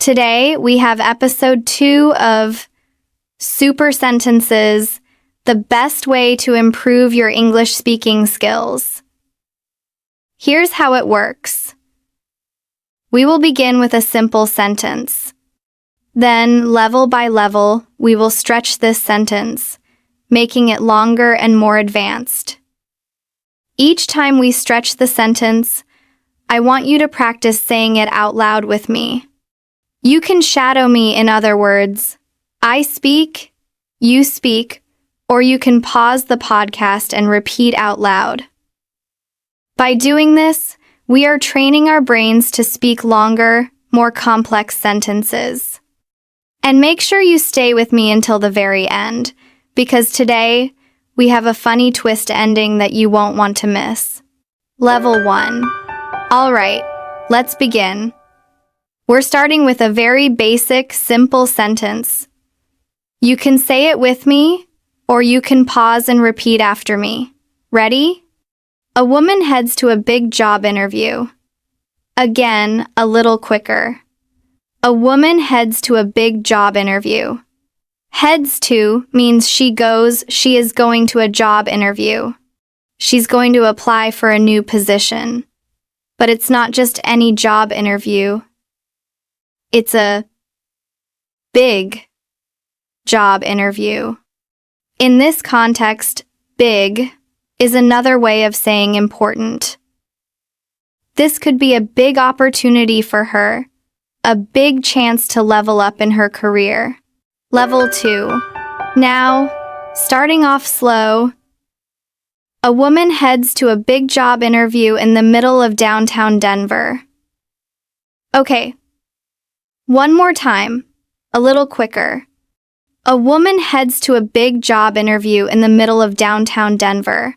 Today, we have episode 2 of Super Sentences, the best way to improve your English speaking skills. Here's how it works. We will begin with a simple sentence. Then, level by level, we will stretch this sentence, making it longer and more advanced. Each time we stretch the sentence, I want you to practice saying it out loud with me. You can shadow me, in other words. I speak, you speak, or you can pause the podcast and repeat out loud. By doing this, we are training our brains to speak longer, more complex sentences. And make sure you stay with me until the very end, because today, we have a funny twist ending that you won't want to miss. Level 1. All right, let's begin. We're starting with a very basic, simple sentence. You can say it with me, or you can pause and repeat after me. Ready? A woman heads to a big job interview. Again, a little quicker. A woman heads to a big job interview. Heads to means she is going to a job interview. She's going to apply for a new position. But it's not just any job interview. It's a big job interview. In this context, big is another way of saying important. This could be a big opportunity for her, a big chance to level up in her career. Level 2. Now, starting off slow, a woman heads to a big job interview in the middle of downtown Denver. Okay. One more time, a little quicker. A woman heads to a big job interview in the middle of downtown Denver.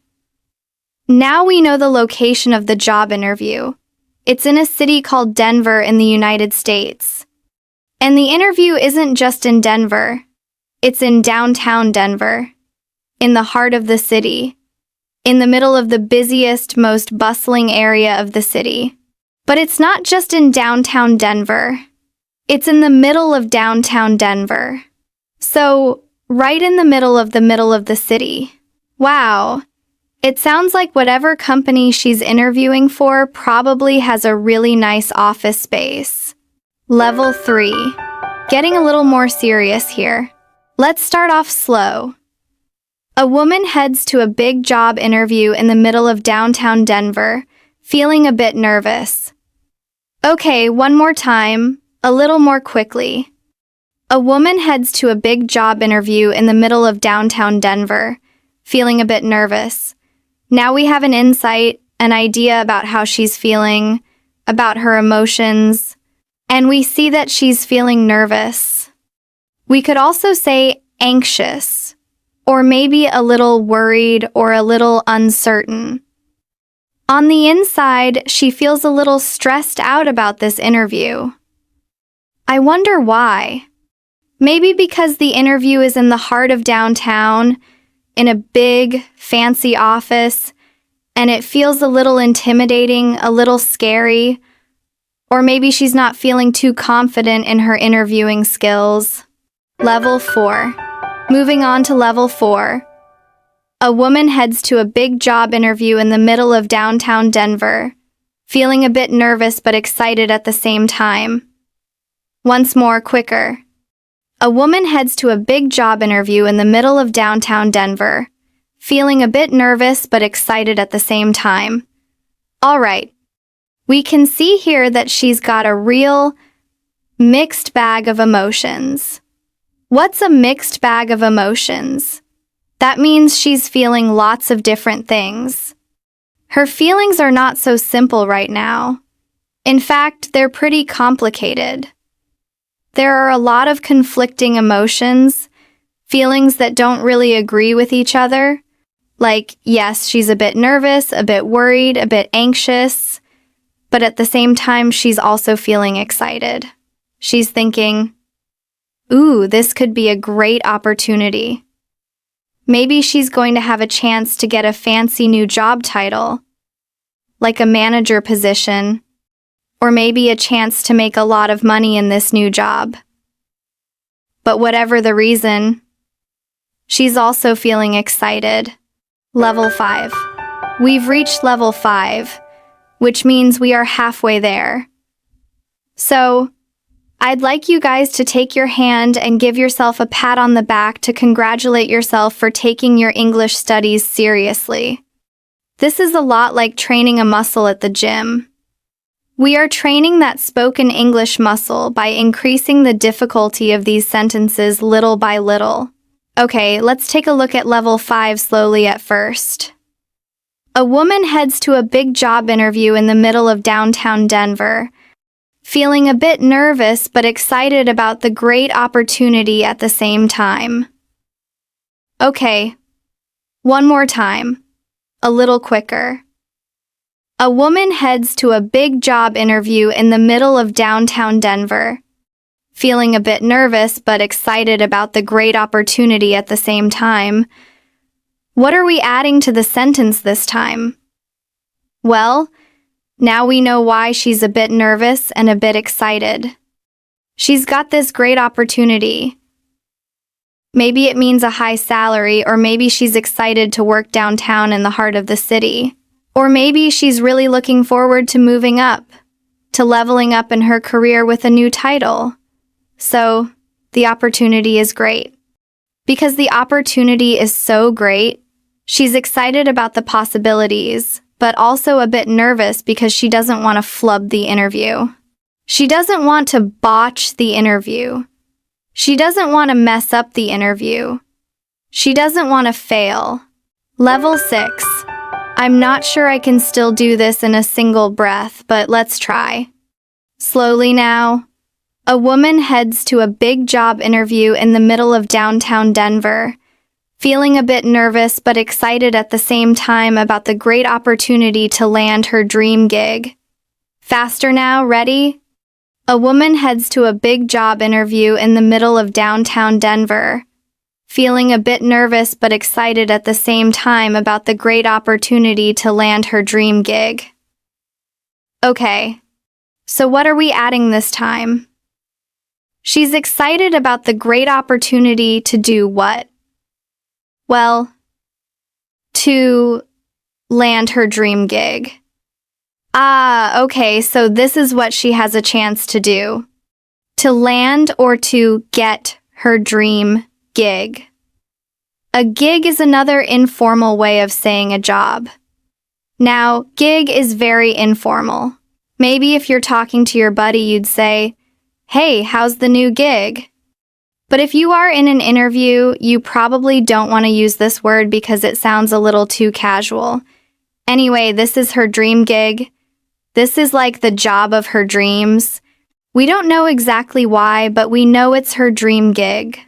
Now we know the location of the job interview. It's in a city called Denver in the United States. And the interview isn't just in Denver. It's in downtown Denver, in the heart of the city, in the middle of the busiest, most bustling area of the city. But it's not just in downtown Denver. It's in the middle of downtown Denver. So, right in the middle of the city. Wow. It sounds like whatever company she's interviewing for probably has a really nice office space. Level 3. Getting a little more serious here. Let's start off slow. A woman heads to a big job interview in the middle of downtown Denver, feeling a bit nervous. Okay, one more time. A little more quickly. A woman heads to a big job interview in the middle of downtown Denver, feeling a bit nervous. Now we have an insight, an idea about how she's feeling, about her emotions, and we see that she's feeling nervous. We could also say anxious, or maybe a little worried or a little uncertain. On the inside, she feels a little stressed out about this interview. I wonder why. Maybe because the interview is in the heart of downtown, in a big, fancy office, and it feels a little intimidating, a little scary. Or maybe she's not feeling too confident in her interviewing skills. Level 4. Moving on to level 4. A woman heads to a big job interview in the middle of downtown Denver, feeling a bit nervous but excited at the same time. Once more, quicker. A woman heads to a big job interview in the middle of downtown Denver, feeling a bit nervous but excited at the same time. All right. We can see here that she's got a real mixed bag of emotions. What's a mixed bag of emotions? That means she's feeling lots of different things. Her feelings are not so simple right now. In fact, they're pretty complicated. There are a lot of conflicting emotions, feelings that don't really agree with each other. Like, yes, she's a bit nervous, a bit worried, a bit anxious, but at the same time, she's also feeling excited. She's thinking, ooh, this could be a great opportunity. Maybe she's going to have a chance to get a fancy new job title, like a manager position, or maybe a chance to make a lot of money in this new job. But whatever the reason, she's also feeling excited. Level 5. We've reached level 5, which means we are halfway there. So, I'd like you guys to take your hand and give yourself a pat on the back to congratulate yourself for taking your English studies seriously. This is a lot like training a muscle at the gym. We are training that spoken English muscle by increasing the difficulty of these sentences little by little. Okay, let's take a look at level 5 slowly at first. A woman heads to a big job interview in the middle of downtown Denver, feeling a bit nervous but excited about the great opportunity at the same time. Okay, one more time, a little quicker. A woman heads to a big job interview in the middle of downtown Denver, feeling a bit nervous but excited about the great opportunity at the same time. What are we adding to the sentence this time? Well, now we know why she's a bit nervous and a bit excited. She's got this great opportunity. Maybe it means a high salary, or maybe she's excited to work downtown in the heart of the city. Or maybe she's really looking forward to moving up, to leveling up in her career with a new title. So, the opportunity is great. Because the opportunity is so great, she's excited about the possibilities, but also a bit nervous because she doesn't want to flub the interview. She doesn't want to botch the interview. She doesn't want to mess up the interview. She doesn't want to fail. Level 6. I'm not sure I can still do this in a single breath, but let's try. Slowly now. A woman heads to a big job interview in the middle of downtown Denver, feeling a bit nervous but excited at the same time about the great opportunity to land her dream gig. Faster now, ready? A woman heads to a big job interview in the middle of downtown Denver, feeling a bit nervous but excited at the same time about the great opportunity to land her dream gig. Okay, so what are we adding this time? She's excited about the great opportunity to do what? Well, to land her dream gig. Okay, so this is what she has a chance to do. To land or to get her dream gig. A gig is another informal way of saying a job. Now, gig is very informal. Maybe if you're talking to your buddy, you'd say, "Hey, how's the new gig?" But if you are in an interview, you probably don't want to use this word because it sounds a little too casual. Anyway, this is her dream gig. This is like the job of her dreams. We don't know exactly why, but we know it's her dream gig.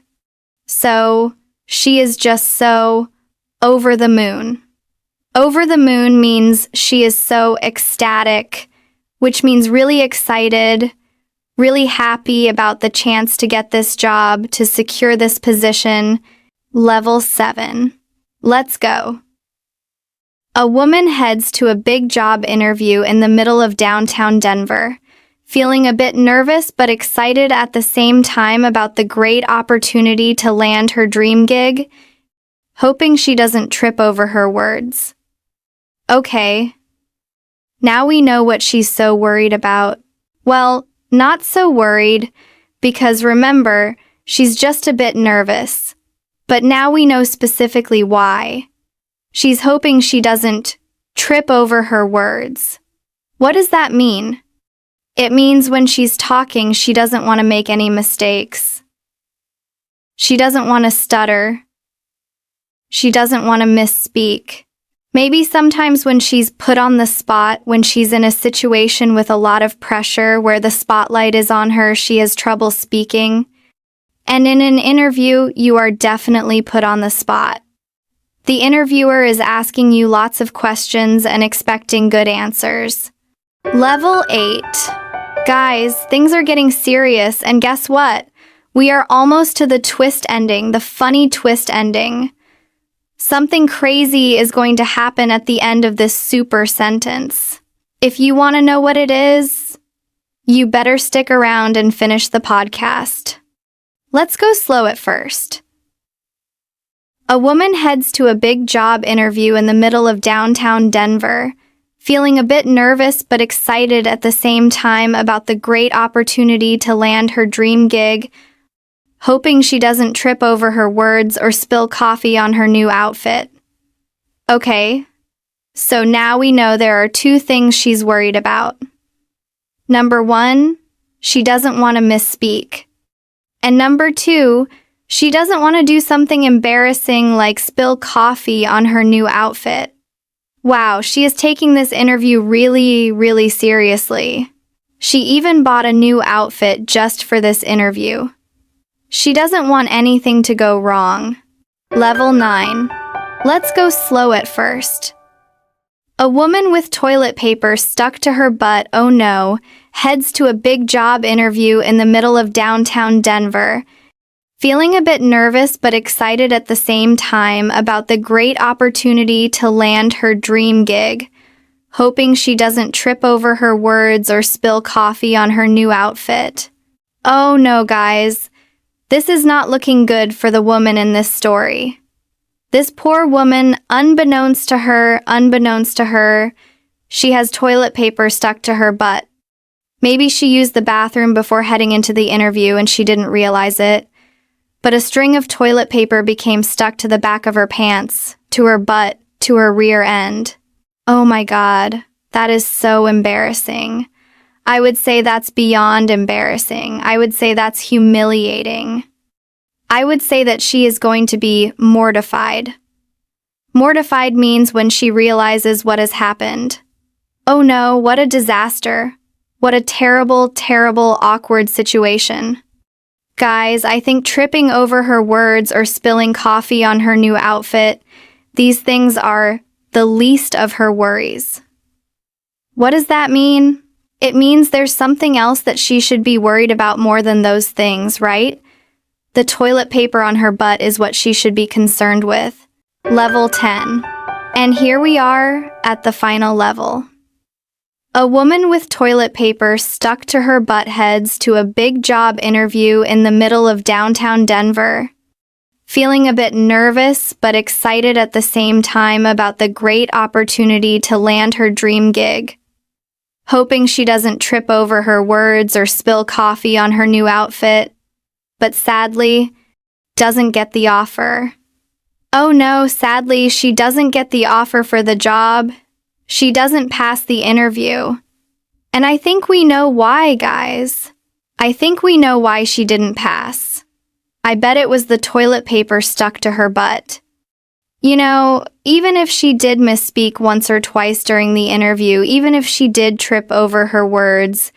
So, she is just so over the moon. Over the moon means she is so ecstatic, which means really excited, really happy about the chance to get this job, to secure this position. Level 7. Let's go. A woman heads to a big job interview in the middle of downtown Denver, feeling a bit nervous but excited at the same time about the great opportunity to land her dream gig, hoping she doesn't trip over her words. Okay, now we know what she's so worried about. Well, not so worried, because remember, she's just a bit nervous. But now we know specifically why. She's hoping she doesn't trip over her words. What does that mean? It means when she's talking, she doesn't want to make any mistakes. She doesn't want to stutter. She doesn't want to misspeak. Maybe sometimes when she's put on the spot, when she's in a situation with a lot of pressure where the spotlight is on her, she has trouble speaking. And in an interview, you are definitely put on the spot. The interviewer is asking you lots of questions and expecting good answers. Level 8. Guys, things are getting serious, and guess what? We are almost to the twist ending, the funny twist ending. Something crazy is going to happen at the end of this super sentence. If you want to know what it is, You better stick around and finish the podcast. Let's go slow at first. A woman heads to a big job interview in the middle of downtown Denver, feeling a bit nervous but excited at the same time about the great opportunity to land her dream gig, hoping she doesn't trip over her words or spill coffee on her new outfit. Okay, so now we know there are two things she's worried about. Number one, she doesn't want to misspeak. And number two, she doesn't want to do something embarrassing like spill coffee on her new outfit. Wow, she is taking this interview really, really seriously. She even bought a new outfit just for this interview. She doesn't want anything to go wrong. Level 9. Let's go slow at first. A woman with toilet paper stuck to her butt, oh no, heads to a big job interview in the middle of downtown Denver, feeling a bit nervous but excited at the same time about the great opportunity to land her dream gig, hoping she doesn't trip over her words or spill coffee on her new outfit. Oh no, guys, this is not looking good for the woman in this story. This poor woman, unbeknownst to her, she has toilet paper stuck to her butt. Maybe she used the bathroom before heading into the interview and she didn't realize it. But a string of toilet paper became stuck to the back of her pants, to her butt, to her rear end. Oh my God, that is so embarrassing. I would say that's beyond embarrassing. I would say that's humiliating. I would say that she is going to be mortified. Mortified means when she realizes what has happened. Oh no, what a disaster. What a terrible, terrible, awkward situation. Guys, I think tripping over her words or spilling coffee on her new outfit, these things are the least of her worries. What does that mean? It means there's something else that she should be worried about more than those things, right? The toilet paper on her butt is what she should be concerned with. Level 10. And here we are at the final level. A woman with toilet paper stuck to her butt heads to a big job interview in the middle of downtown Denver, feeling a bit nervous but excited at the same time about the great opportunity to land her dream gig, hoping she doesn't trip over her words or spill coffee on her new outfit, but sadly, doesn't get the offer. Oh no, sadly, she doesn't get the offer for the job. She doesn't pass the interview. And I think we know why, guys. I think we know why she didn't pass. I bet it was the toilet paper stuck to her butt. You know, even if she did misspeak once or twice during the interview, even if she did trip over her words,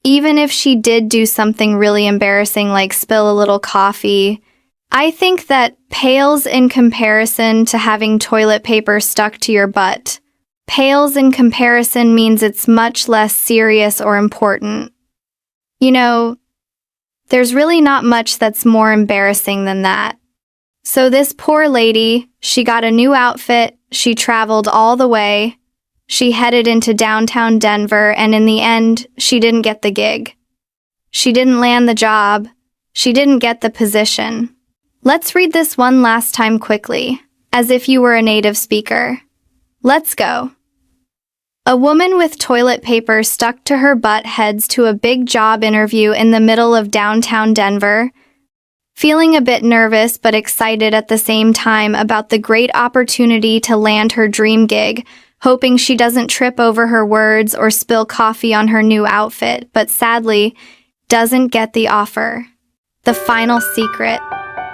even if she did do something really embarrassing like spill a little coffee, I think that pales in comparison to having toilet paper stuck to your butt. Pales in comparison means it's much less serious or important. You know, there's really not much that's more embarrassing than that. So this poor lady, she got a new outfit, she traveled all the way, she headed into downtown Denver, and in the end, she didn't get the gig. She didn't land the job. She didn't get the position. Let's read this one last time quickly, as if you were a native speaker. Let's go. A woman with toilet paper stuck to her butt heads to a big job interview in the middle of downtown Denver, feeling a bit nervous but excited at the same time about the great opportunity to land her dream gig, hoping she doesn't trip over her words or spill coffee on her new outfit, but sadly, doesn't get the offer. The final secret.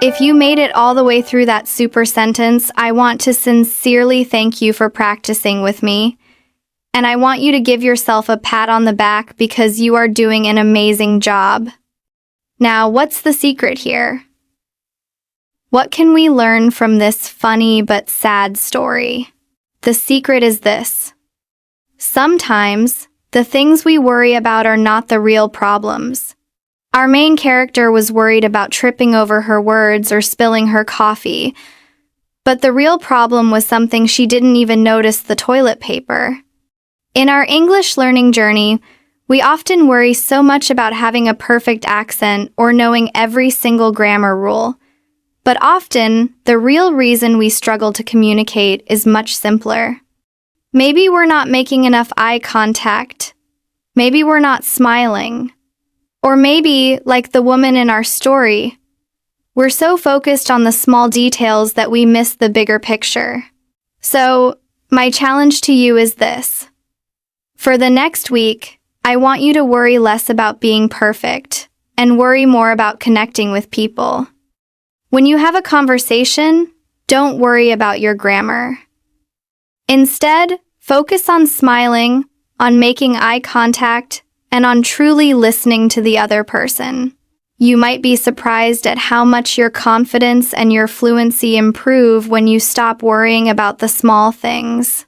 If you made it all the way through that super sentence, I want to sincerely thank you for practicing with me. And I want you to give yourself a pat on the back because you are doing an amazing job. Now, what's the secret here? What can we learn from this funny but sad story? The secret is this. Sometimes, the things we worry about are not the real problems. Our main character was worried about tripping over her words or spilling her coffee, but the real problem was something she didn't even notice: the toilet paper. In our English learning journey, We often worry so much about having a perfect accent or knowing every single grammar rule. But often, the real reason we struggle to communicate is much simpler. Maybe we're not making enough eye contact. Maybe we're not smiling. Or maybe, like the woman in our story, we're so focused on the small details that we miss the bigger picture. So, my challenge to you is this. For the next week, I want you to worry less about being perfect and worry more about connecting with people. When you have a conversation, don't worry about your grammar. Instead, focus on smiling, on making eye contact, and on truly listening to the other person. You might be surprised at how much your confidence and your fluency improve when you stop worrying about the small things.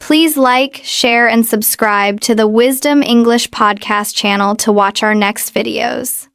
Please like, share, and subscribe to the Wisdom English podcast channel to watch our next videos.